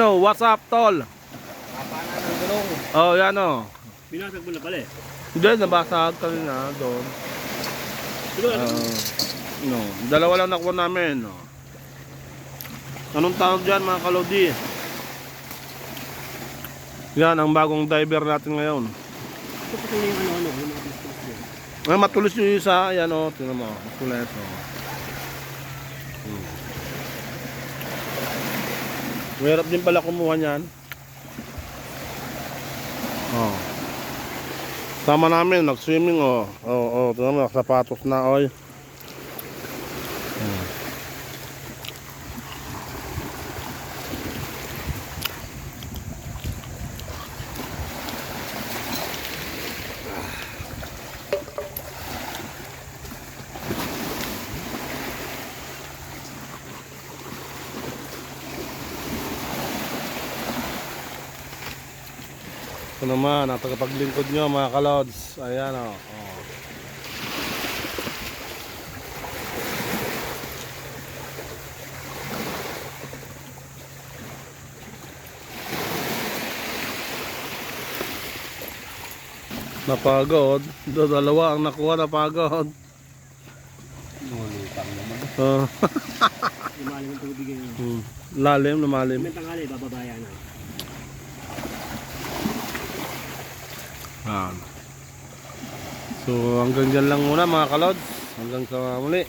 Ano, what's up, tol? Kapana ng gulong. Oh, yan oh. Binasag mo na pala eh. Hindi, nabasag kanina doon. No, dalawa lang nakuha namin. No. Anong tawag dyan mga kalodi? Yan ang bagong diver natin ngayon. Ito pa yung ano, yung mga business din. Ay, matulis yung isa. Yan o, tingnan mo. Matulis o. Mahirap din pala kumuha niyan. Oh. Sama namin, nag-swimming o. Oo, tingnan mo, sapatos na oy. Ito naman, ang tagapaglingkod nyo mga kalods. Ayan o. Oh. Napagod. Dalawa ang nakuha na pagod. Nulutang naman. Oh. Lumalim yung tubig yun. Lalim, lumalim. May tangali, bababaya na. So hanggang dyan lang muna mga kalods. Hanggang sa muli.